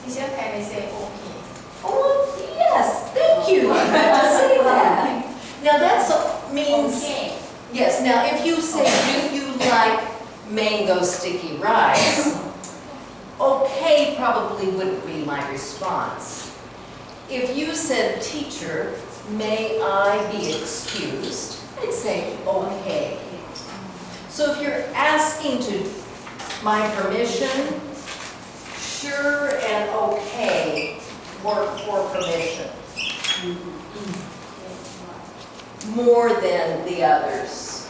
Teacher, can I say okay? Oh, yes, thank you. I meant to say that. Now that means, Okay. yes, now if you say, do you like mango sticky rice? Okay probably wouldn't be my response. If you said, teacher, may I be excused? I'd say, okay. So if you're asking to my permission, sure and okay work for permission more than the others.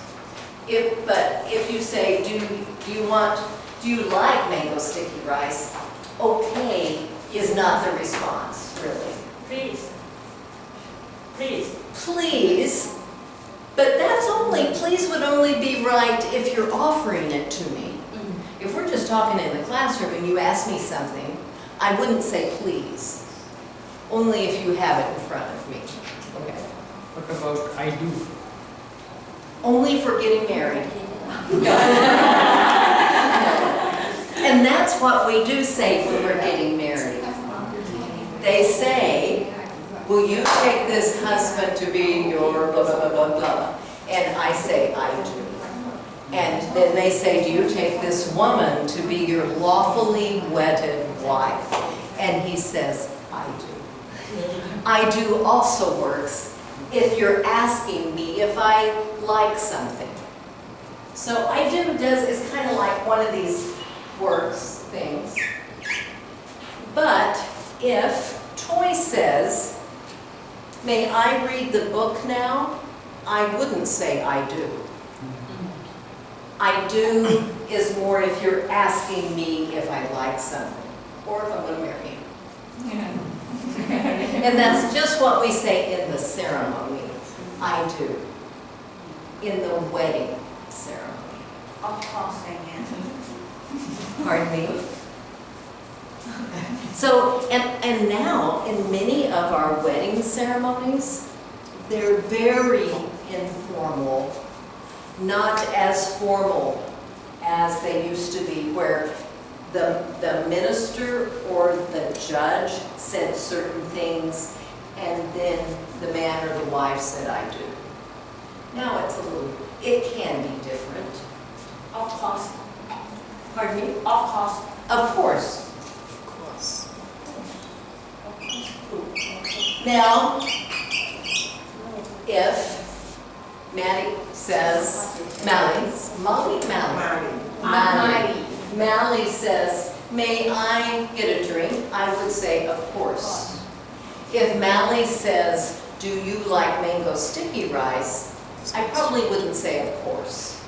But if you say, do you like mango sticky rice? Okay is not the response, really. Please. Please. Please, but please would only be right if you're offering it to me. If we're just talking in the classroom and you ask me something, I wouldn't say please. Only if you have it in front of me. Okay. What about I do? Only for getting married. And that's what we do say when we're getting married. They say, will you take this husband to be your blah, blah, blah, blah, blah? And I say, I do. And then they say, do you take this woman to be your lawfully wedded wife? And he says, I do. I do also works if you're asking me if I like something. So I do is kind of like one of these works things. But if Toy says, may I read the book now? I wouldn't say I do. I do is more if you're asking me if I like something, or if I'm going to marry you. And that's just what we say in the ceremony. I do. In the wedding ceremony. Of course I can. Pardon me? So, and now in many of our wedding ceremonies, they're very informal, not as formal as they used to be, where the minister or the judge said certain things, and then the man or the wife said, I do. Now it can be different. Of course. Pardon me? Of course. Of course. Now, if Maddie says, Mally says, may I get a drink? I would say, of course. If Mally says, do you like mango sticky rice? I probably wouldn't say, of course,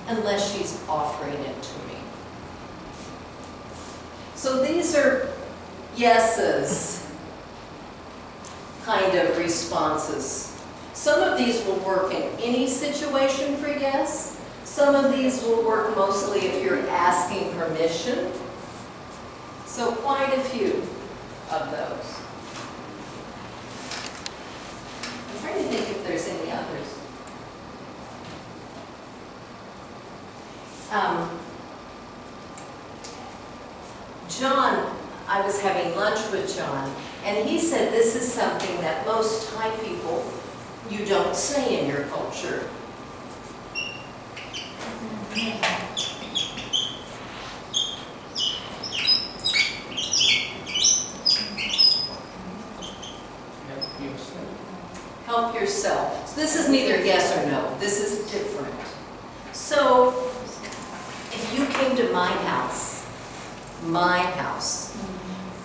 unless she's offering it to me. So these are yeses kind of responses. Some of these will work in any situation for yes. Some of these will work mostly if you're asking permission. So quite a few of those. I'm trying to think if there's any others. John, I was having lunch with John, and he said this is something that most Thai people, you don't say in your culture. Help yourself. So this is neither yes or no. This is different. So if you came to my house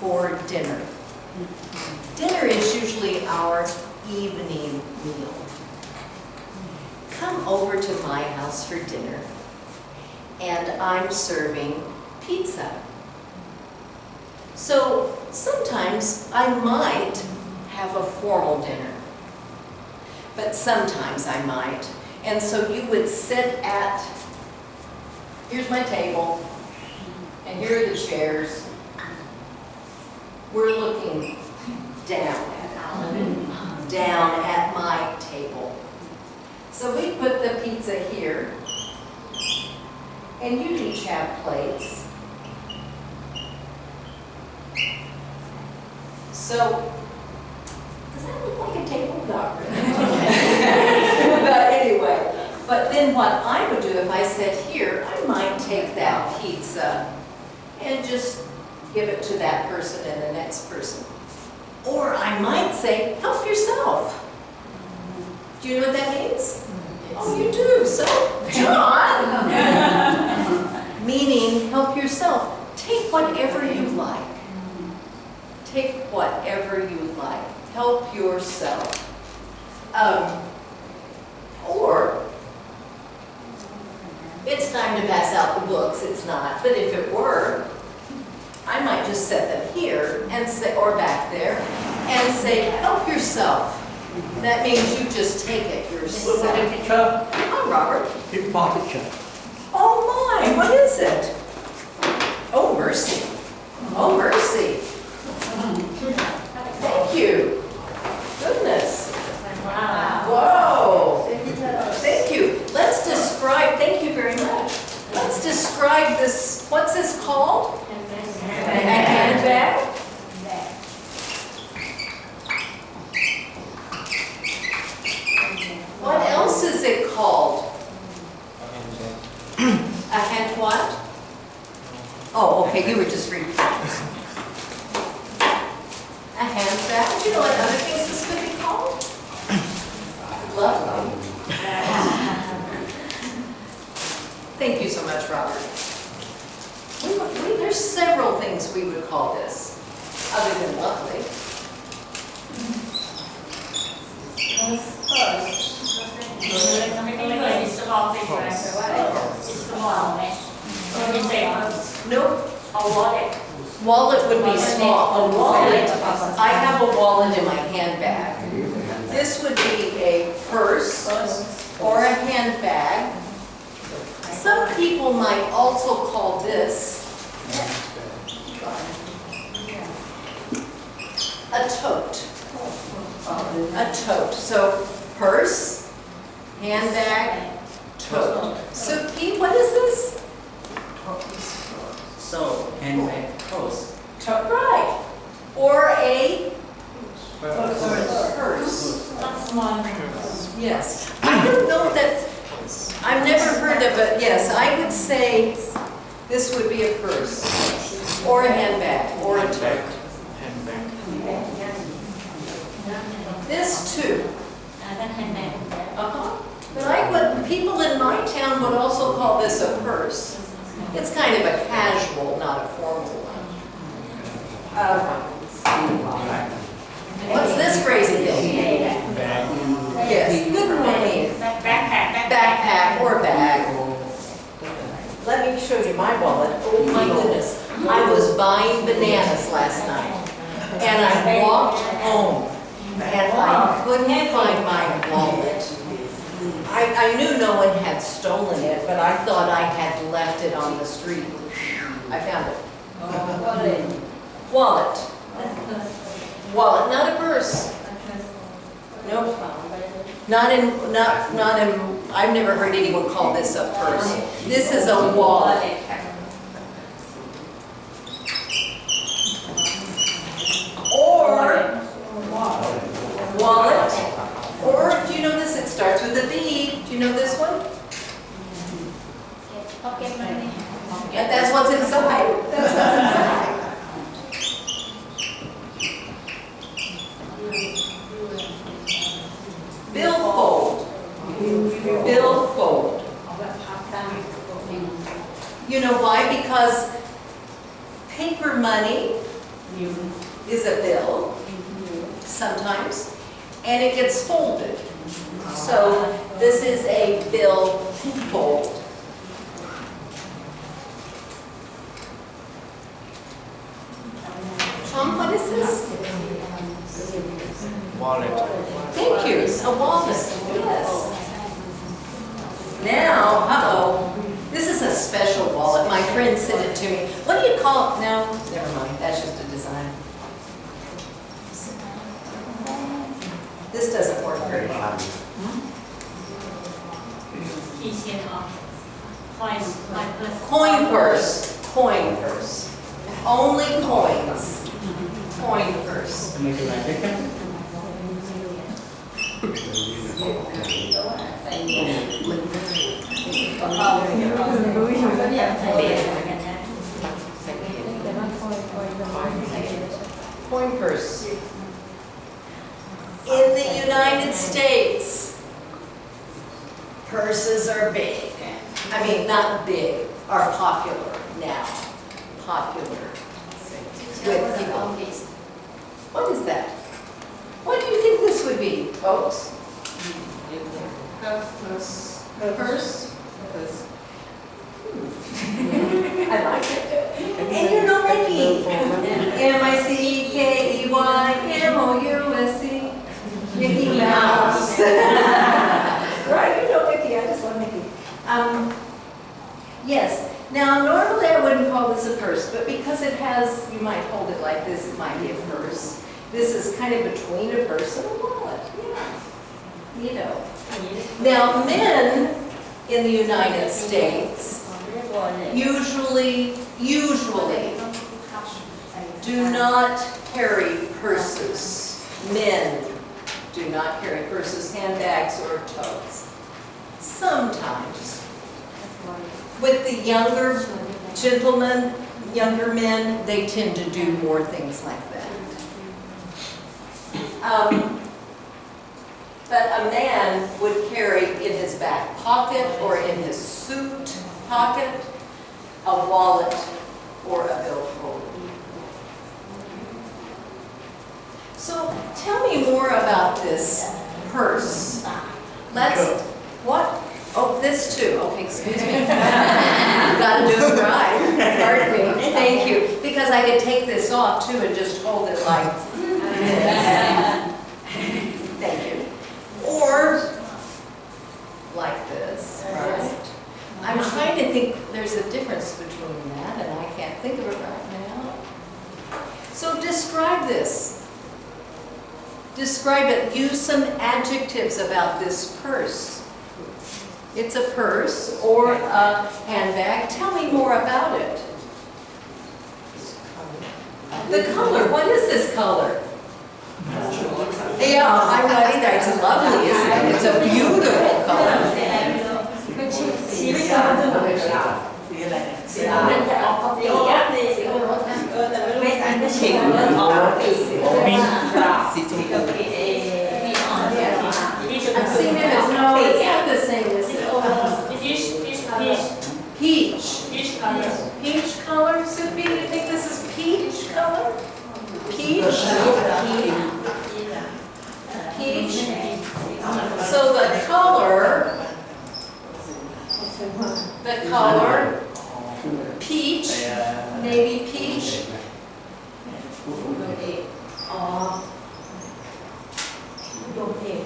for dinner, dinner is usually our evening meal. Come over to my house for dinner, and I'm serving pizza. So sometimes I might have a formal dinner, but sometimes I might. And so you would sit at, here's my table, and here are the chairs. We're looking down at my table. So we put the pizza here, and you each have plates. So, does that look like a table? Not really. But anyway, but then what I would do if I said here, I might take that pizza and just give it to that person and the next person. Or I might say, help yourself. Do you know what that means? Oh, you do. So, John. Meaning, help yourself. Take whatever you like. Take whatever you like. Help yourself. Or, it's time to pass out the books. It's not. But if it were, I might just set them here and say, or back there, and say, help yourself. That means you just take it yourself. Hi, Robert. Pickpocket. Oh my, what is it? Oh, mercy. Oh, mercy. Thank you. Goodness. Whoa. Thank you. Let's describe, thank you very much. Let's describe this, what's this called? A handbag? What else is it called? A hand what? Oh, okay, you were just reading. A handbag? Do you know what other things this could be called? Lovely. Thank you so much, Robert. There's several things we would call this, other than lovely. Nope. A wallet. Wallet would be small. A wallet, I have a wallet in my handbag. This would be a purse or a handbag. Some people might also call this a tote. A tote. So purse, handbag, tote. So Pete, what is this? So, handbag, purse. Tote, right. Or a purse. That's one. Yes. I don't know that, I've never heard of it. Yes, I would say this would be a purse or a handbag or a tote. Handbag. This too. Handbag. But people in my town would also call this a purse. It's kind of a casual, not a formal one. What's this crazy thing? Yes, good morning. Backpack or bag. Let me show you my wallet. Oh my goodness. I was buying bananas last night and I walked home and I couldn't find my wallet. I knew no one had stolen it, but I thought I had left it on the street. I found it. Wallet. Wallet, not a purse. Nope. Not in, I've never heard anyone call this a purse. This is a wallet. Or wallet. Or, do you know this? It starts with a B. Do you know this one? Pocket money. Yeah, that's what's inside. That's what's inside. Billfold. Billfold. You know why? Because paper money is a bill sometimes, and it gets folded. So this is a bill fold. Tom, what is this? Wallet. Thank you, a wallet, yes. Now, this is a special wallet. My friend sent it to me. What do you call it? No, never mind, that's just a design. This doesn't work very well. Coin purse, coin purse. Only coins. Coin purse. purse. Coin purse. In the United States, purses are big. I mean, not big, are popular now. Popular with people. What is that? What do you think this would be, folks? Purse? I like it. And you know Mickey. M-I-C-K-E-Y, M-O-U-S-E. Mickey Mouse. Right, you know Mickey, I just love Mickey. Yes, now normally I wouldn't call this a purse, but because it has, you might hold it like this, it might be a purse. This is kind of between a purse and a wallet, yeah. You know. Now men in the United States usually do not carry purses. Men do not carry purses, handbags, or totes. Sometimes. With the younger gentlemen, younger men, they tend to do more things like that. But a man would carry in his back pocket or in his suit pocket a wallet or a billfold. So tell me more about this purse. What? Oh, this too. Okay, excuse me. Got to do it right. Pardon me. Thank you. Because I could take this off too and just hold it like. Thank you. Or like this. Right? I'm trying to think. There's a difference between that, and I can't think of it right now. So describe this. Describe it. Use some adjectives about this purse. It's a purse or a handbag. Tell me more about it. The color. What is this color? Yeah, I'm not either. It's lovely, isn't it? It's a beautiful color. I'm seeing it as no, it's not the same as peach color. Peach color, Sophie, do you think this is peach color? Peach? Peach. So the color, peach, maybe peach.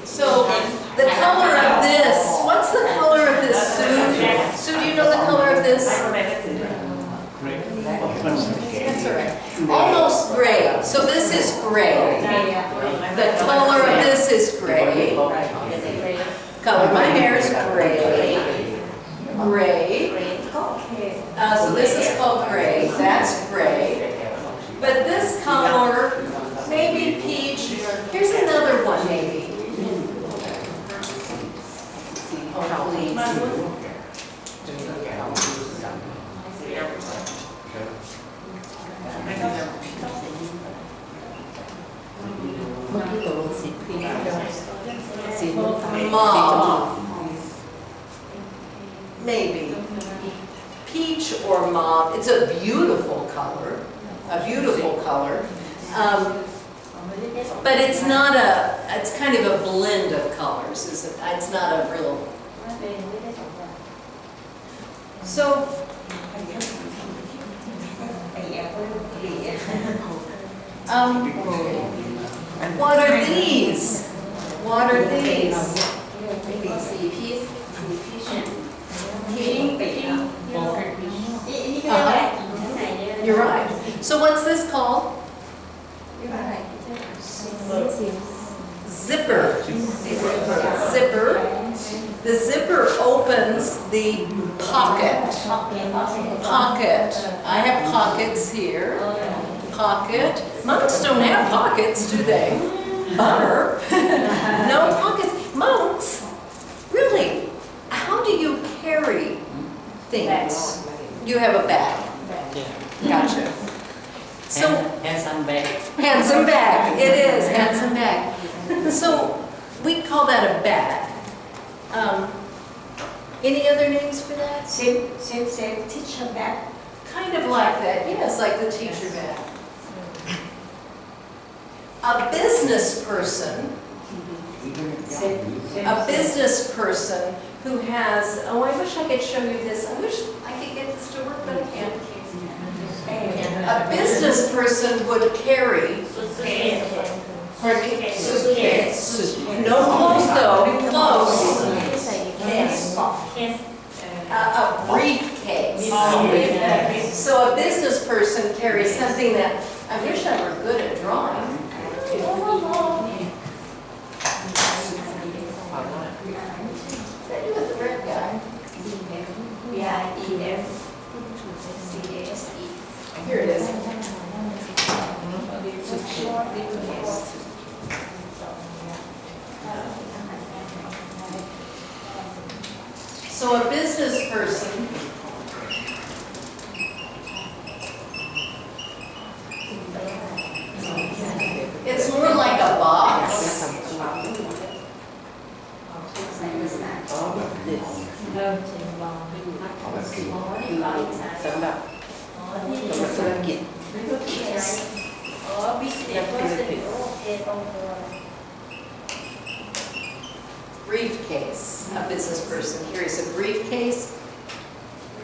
So the color of this, what's the color of this, Sue? Sue, do you know the color of this? That's all right. Almost gray. So this is gray. The color of this is gray. Color of my hair is gray. Gray. So this is called gray. That's gray. But this color, maybe peach. Here's another one, maybe. Oh, please. Mauve. Maybe. Peach or mauve. It's a beautiful color. A beautiful color. But it's not it's kind of a blend of colors. It's not a real. So, what are these? What are these? You're right. So what's this called? Zipper. Zipper. The zipper opens the pocket. Pocket. I have pockets here. Pocket. Moms don't have pockets. pockets, do they? Bummer. No pockets. Monks, really, how do you carry things? You have a bag. Yeah. Gotcha. So, Handsome bag. handsome bag, it is, handsome bag. So, we call that a bag. Any other names for that? Same teacher bag. Kind of like that, yes, like the teacher bag. A business person, a business person who has, oh, I wish I could show you this. I wish I could get this to work, but I can't. A business person would carry, pardon me? Suitcase. No close though, close. Case. A briefcase. So a business person carries something that, I wish I were good at drawing. That you with the red guy. Here it is. So a business person it's more like a box. Briefcase. A business person carries a briefcase,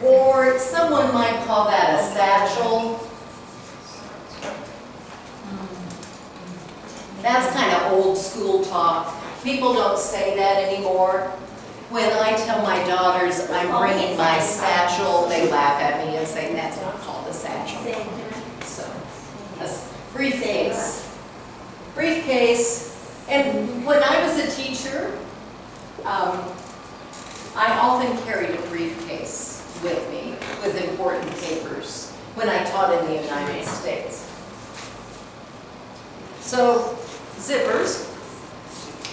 or someone might call that a satchel. That's kind of old school talk. People don't say that anymore. When I tell my daughters I'm bringing my satchel, they laugh at me and say that's not called a satchel. So, a briefcase. Briefcase. And when I was a teacher, I often carried a briefcase with me with important papers when I taught in the United States. So, zippers,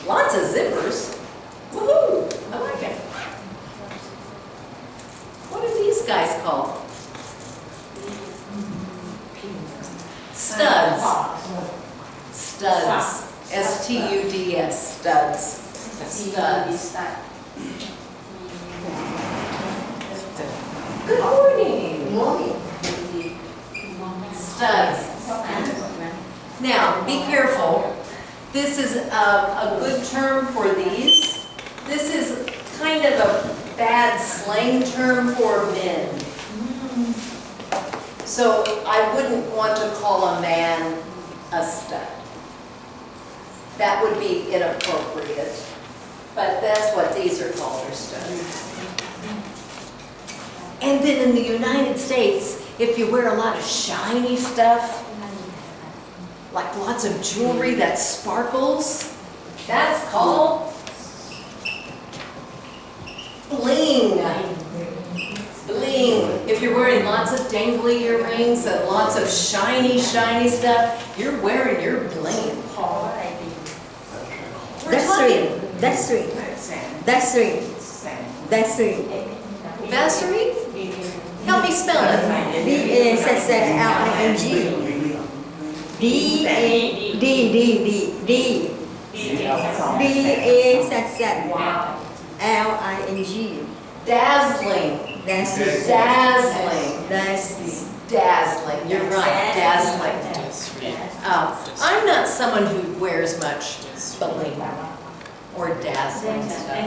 lots of zippers. Woohoo! I like it. What are these guys called? Studs. Studs. S-T-U-D-S. Studs. Studs. Good morning. Studs. Now, be careful. This is a good term for these. This is kind of a bad slang term for men. So I wouldn't want to call a man a stud. That would be inappropriate. But that's what these are called, are studs. And then in the United States, if you wear a lot of shiny stuff, like lots of jewelry that sparkles, that's called bling. Bling. If you're wearing lots of dangly earrings and lots of shiny, shiny stuff, you're wearing your bling. Vaseline. Vaseline? Help me spell it. V-A-S-S-L-I-N-G. V-A-S-S-L-I-N-G. Dazzling. Dazzling. Dazzling. You're right. Dazzling. I'm not someone who wears much bling or dazzling stuff.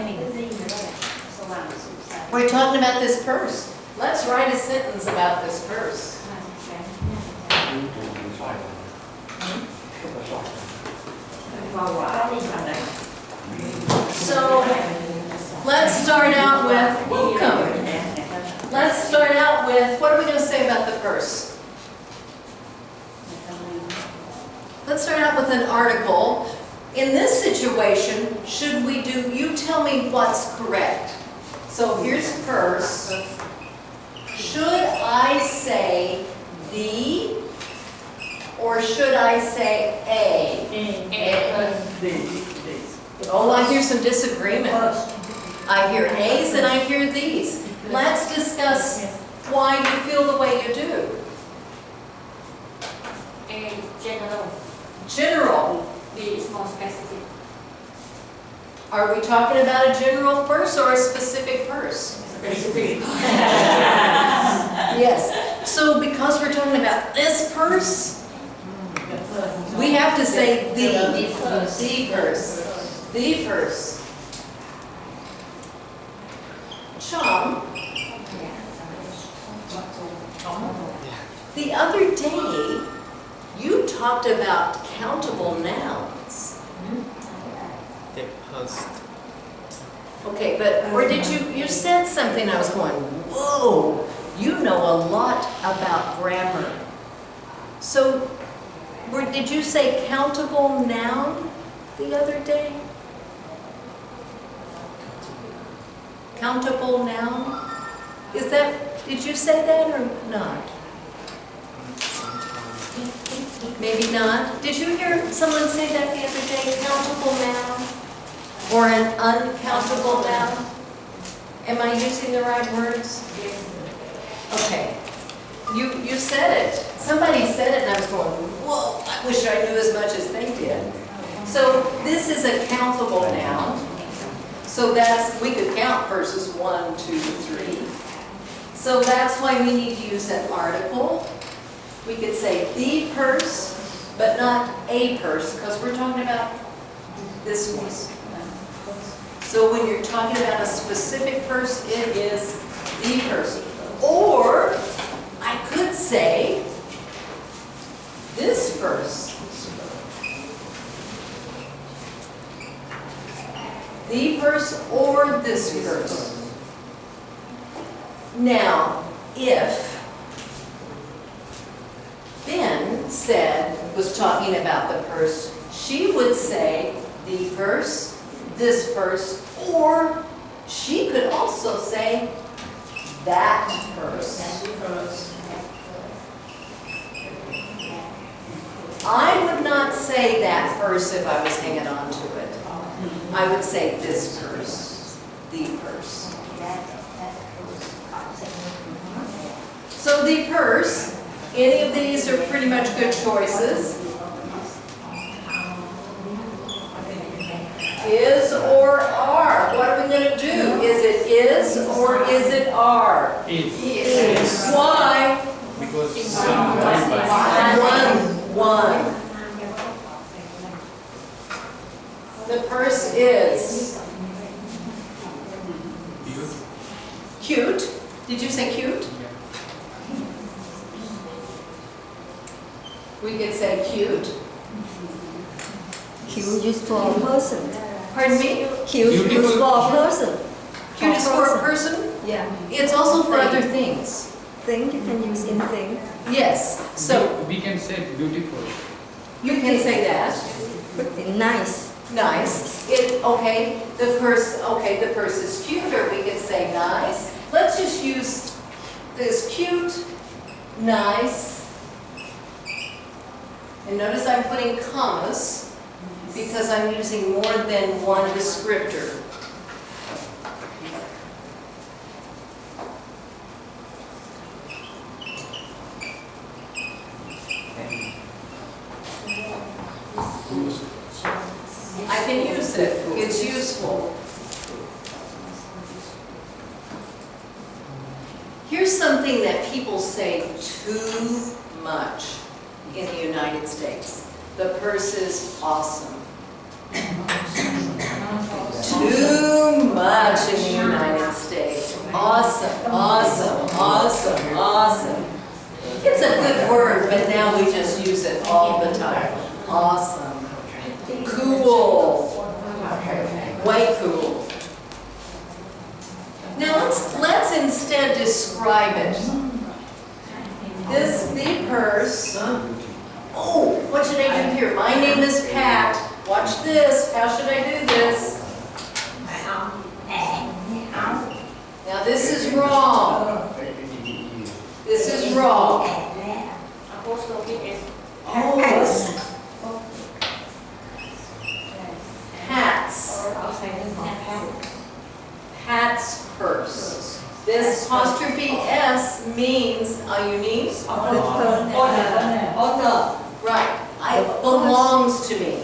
We're talking about this purse. Let's write a sentence about this purse. So let's start out with welcome. Let's start out with, what are we going to say about the purse? Let's start out with an article. In this situation, should we do, you tell me what's correct. So here's purse. Should I say the, or should I say a? Oh, I hear some disagreement. I hear A's and I hear these. Let's discuss why you feel the way you do. General. General. B is more specific. Are we talking about a general purse or a specific purse? Specific. Yes. So because we're talking about this purse, we have to say the purse. The purse. Chum, the other day, you talked about countable nouns. The post. Okay, but where did you said something, I was going, whoa, you know a lot about grammar. So, did you say countable noun the other day? Countable noun? Is that, did you say that or not? Maybe not. Did you hear someone say that the other day, countable noun? Or an uncountable noun? Am I using the right words? Okay. You said it. Somebody said it and I was going, whoa, I wish I knew as much as they did. So this is a countable noun. So that's, we could count purses 1, 2, 3. So that's why we need to use an article. We could say the purse, but not a purse, because we're talking about this one. So when you're talking about a specific purse, it is the purse. Or I could say this purse. The purse or this purse. Now, if Ben was talking about the purse, she would say the purse, this purse, or she could also say that purse. I would not say that purse if I was hanging on to it. I would say this purse, the purse. So the purse, any of these are pretty much good choices. Is or are. What are we going to do? Is it is or is it are? Is. Why? Because one by One. The purse is cute. Did you say cute? We could say cute. Cute is for a person. Pardon me? Cute is Beautiful. for a person. Cute is for a person. Yeah. It's also for other things. Thing you can use in thing. Yes. So we can say beautiful. you can say that. Nice. Nice. Okay. The purse is cute, or we could say nice. Let's just use this cute, nice. And notice I'm putting commas because I'm using more than one descriptor. I can use it. It's useful. Here's something that people say too much in the United States. The purse is awesome. Too much in the United States. Awesome, awesome, awesome, awesome. It's a good word, but now we just use it all the time. Awesome. Cool. Way cool. Now let's instead describe it. The purse. Oh, what should I do here? My name is Pat. Watch this. How should I do this? Now this is wrong. This is wrong. Apostrophe S. Oh. This apostrophe S means, you need? Owner. Right, it belongs to me.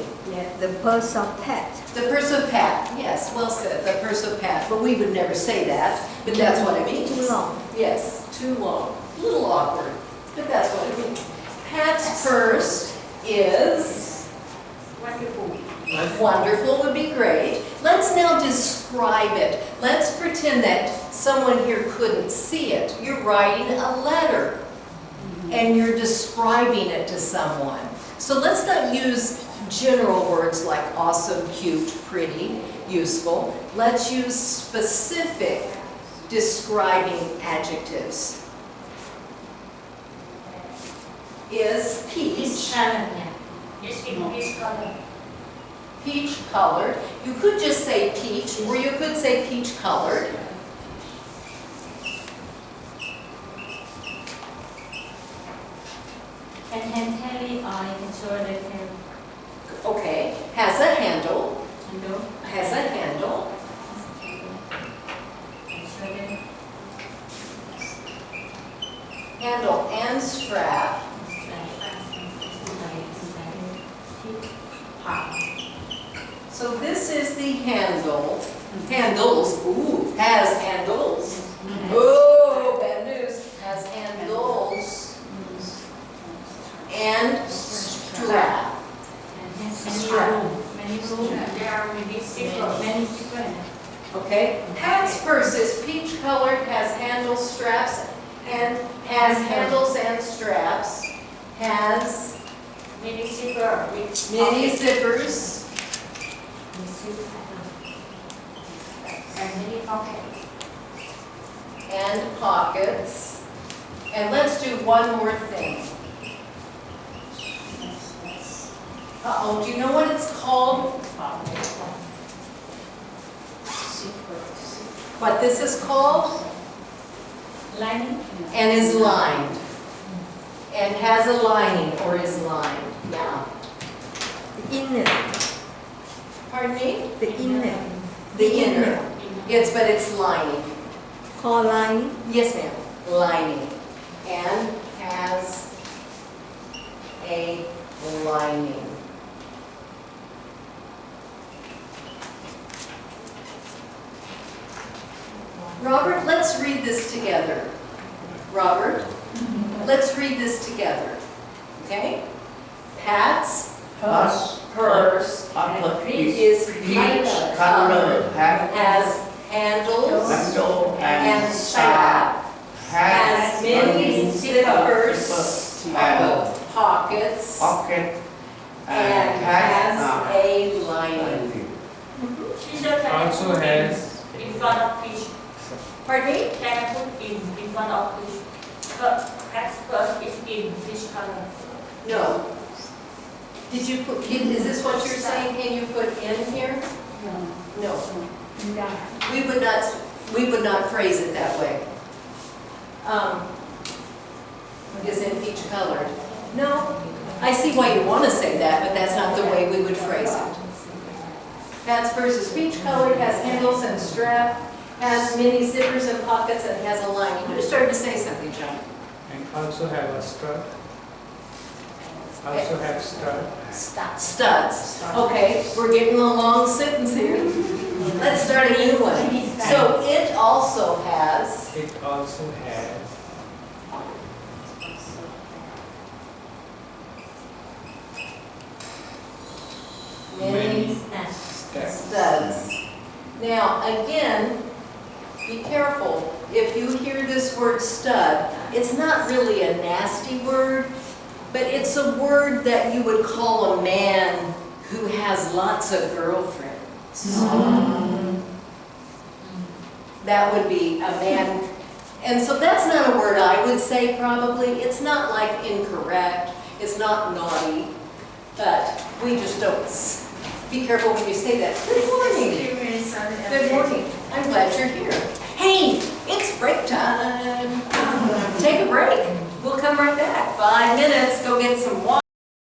The purse of pet. The purse of Pat, yes, well said, the purse of Pat, but we would never say that, but that's what it means. Too long. Yes, too long, a little awkward, but that's what it means. Pat's purse is Wonderful. wonderful, would be great. Let's now describe it. Let's pretend that someone here couldn't see it. You're writing a letter and you're describing it to someone. So let's not use general words like awesome, cute, pretty, useful. Let's use specific describing adjectives. Is Peach peach, color. It's in peach color. peach colored. You could just say peach, or you could say peach colored. Can carry on and shoulder can Okay, has a handle, handle. has a handle. And shoulder. Handle and strap. So this is the handle. Handles, ooh, has handles. Oh, bad news, has handles. And strap. Many room. There are many zipper. Many zipper. Okay, Pat's purse is peach colored, has handles, straps, and has handles and straps. Has Many zipper with many pockets. zippers And many pockets. and pockets. And let's do one more thing. Uh-oh, do you know what it's called? What this is called? Lining. And is lined. And has a lining or is lined. Yeah. The inner. Pardon me? The inner. The inner. But it's lining. Core line. Yes, ma'am. Lining. And has a lining. Robert, let's read this together. Robert, let's read this together. Okay? Pat's purse is peach color, has handles handle and and strap, has has many zippers, and pockets, pocket and has a lining. Also has in front of peach. Pardon me? Can I put in front of peach? Cat's purse is in peach color. No. Did you put, is this what you're saying? Can you put in here? No. We would not phrase it that way. Is in peach colored. No. I see why you want to say that, but that's not the way we would phrase it. Pat's purse is peach colored, has handles and strap, has many zippers and pockets, and has a lining. You started to say something, John. and also have a strut. Also have strut. Studs. Okay, we're getting a long sentence here. Let's start a new one. So it also has It also has many steps. studs. Now, again, be careful. If you hear this word stud, it's not really a nasty word, but it's a word that you would call a man who has lots of girlfriends. That would be a man. And so that's not a word I would say probably. It's not like incorrect. It's not naughty. But we just don't. Be careful when you say that. Good morning. Good morning. I'm glad you're here. Hey, it's break time. Take a break. We'll come right back. 5 minutes. Go get some water.